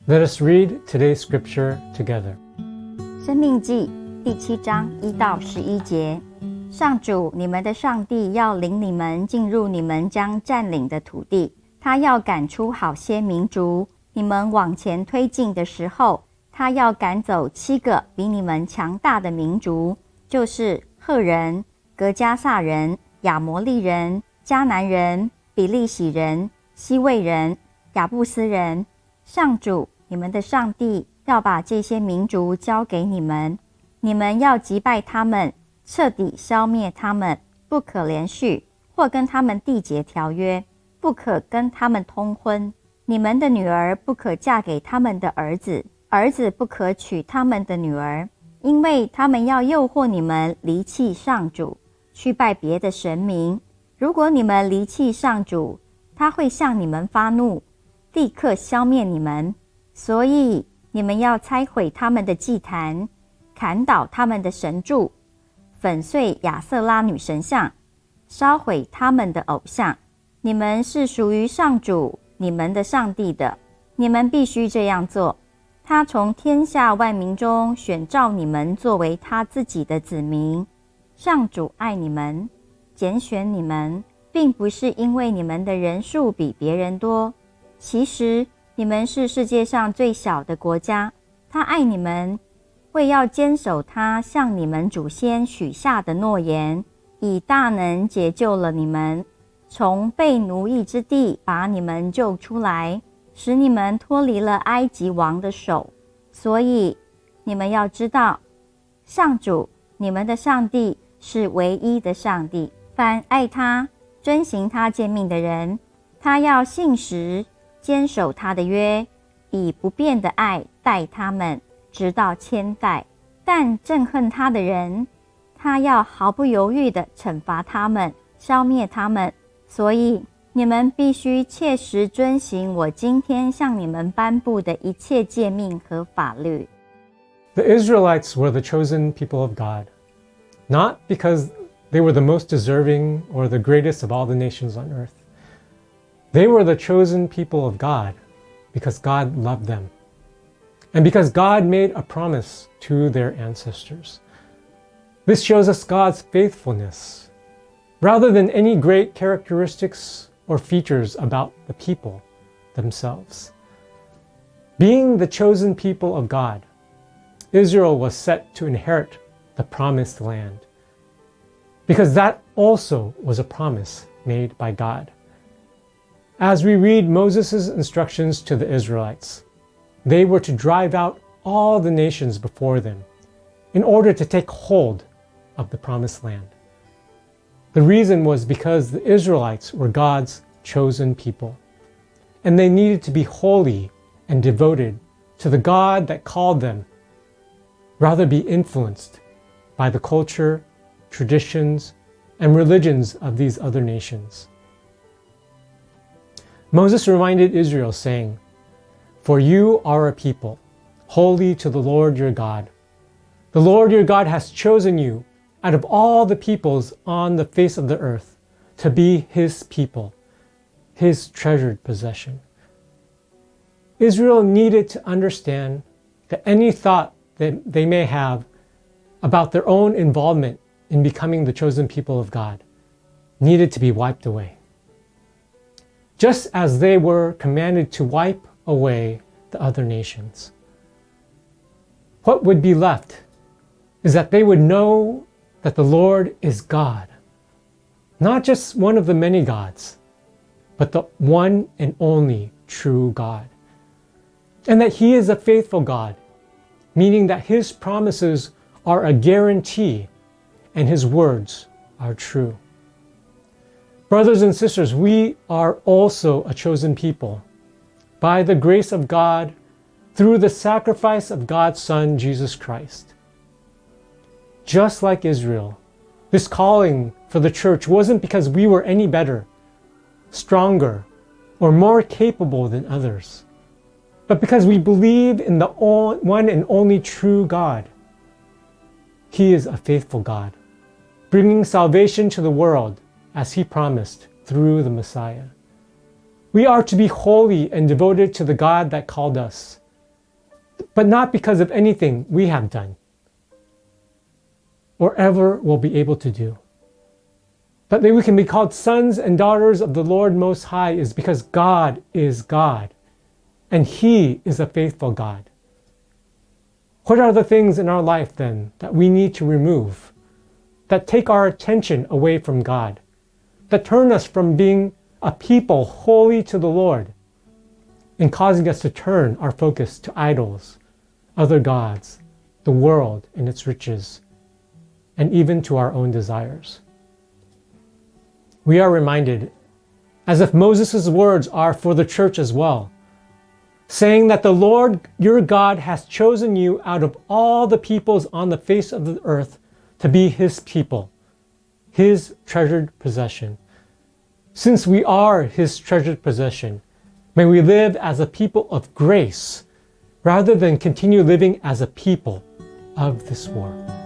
Let us read today's scripture together. 申命記第7章1到11節，上主你們的上帝要領你們進入你們將佔領的土地，他要趕出好些民族。你們往前推進的時候，他要趕走7個比你們強大的民族，就是赫人、革迦撒人、亞摩利人、迦南人、比利洗人、希未人、亞布斯人。上主你們的上帝要把這些民族交給你們，你們要擊敗他們，徹底消滅他們，不可連續或跟他們締結條約，不可跟他們通婚。你們的女兒不可嫁給他們的兒子，兒子不可娶他們的女兒，因為他們要誘惑你們離棄上主，去拜別的神明。如果你們離棄上主，他會向你們發怒，立刻消滅你們。所以你們要拆毀他們的祭壇，砍倒他們的神柱，粉碎亞瑟拉女神像，燒毀他們的偶像。你們是屬於上主你們的上帝的，你們必須這樣做。他從天下萬民中選召你們作為他自己的子民。上主愛你們，揀選你們，並不是因為你們的人數比別人多，其實你們是世界上最小的國家。他愛你們，為要堅守他向你們祖先許下的諾言，以大能解救了你們，從被奴役之地把你們救出來，使你們脫離了埃及王的手。所以你們要知道，上主你們的上帝是唯一的上帝。凡愛他、遵行他誡命的人，他要信實堅守他的約，以不變的愛待他們，直到千代。但憎恨他的人，他要毫不猶豫地懲罰他們，消滅他們。所以你們必須切實遵行我今天向你們頒布的一切誡命和法律。The Israelites were the chosen people of God, not because they were the most deserving or the greatest of all the nations on earth. They were the chosen people of God because God loved them, and because God made a promise to their ancestors. This shows us God's faithfulness, rather than any great characteristics or features about the people themselves. Being the chosen people of God, Israel was set to inherit the promised land, because that also was a promise made by God. As we read Moses' instructions to the Israelites, they were to drive out all the nations before them in order to take hold of the promised land. The reason was because the Israelites were God's chosen people, and they needed to be holy and devoted to the God that called them, rather be influenced by the culture, traditions, and religions of these other nations. Moses reminded Israel, saying, "For you are a people, holy to the Lord your God. The Lord your God has chosen you out of all the peoples on the face of the earth to be his people, his treasured possession." Israel needed to understand that any thought that they may have about their own involvement in becoming the chosen people of God needed to be wiped away. Just as they were commanded to wipe away the other nations. What would be left is that they would know that the Lord is God, not just one of the many gods, but the one and only true God. And that he is a faithful God, meaning that his promises are a guarantee and his words are true. Brothers and sisters, we are also a chosen people by the grace of God through the sacrifice of God's Son, Jesus Christ. Just like Israel, this calling for the church wasn't because we were any better, stronger, or more capable than others, but because we believe in the one and only true God. He is a faithful God, bringing salvation to the world as he promised through the Messiah. We are to be holy and devoted to the God that called us, but not because of anything we have done or ever will be able to do. But that we can be called sons and daughters of the Lord Most High is because God is God, and He is a faithful God. What are the things in our life then that we need to remove, that take our attention away from God, that turn us from being a people holy to the Lord and causing us to turn our focus to idols, other gods, the world and its riches, and even to our own desires? We are reminded, as if Moses' words are for the church as well, saying that the Lord your God has chosen you out of all the peoples on the face of the earth to be His people, His treasured possession. Since we are His treasured possession, may we live as a people of grace rather than continue living as a people of this world.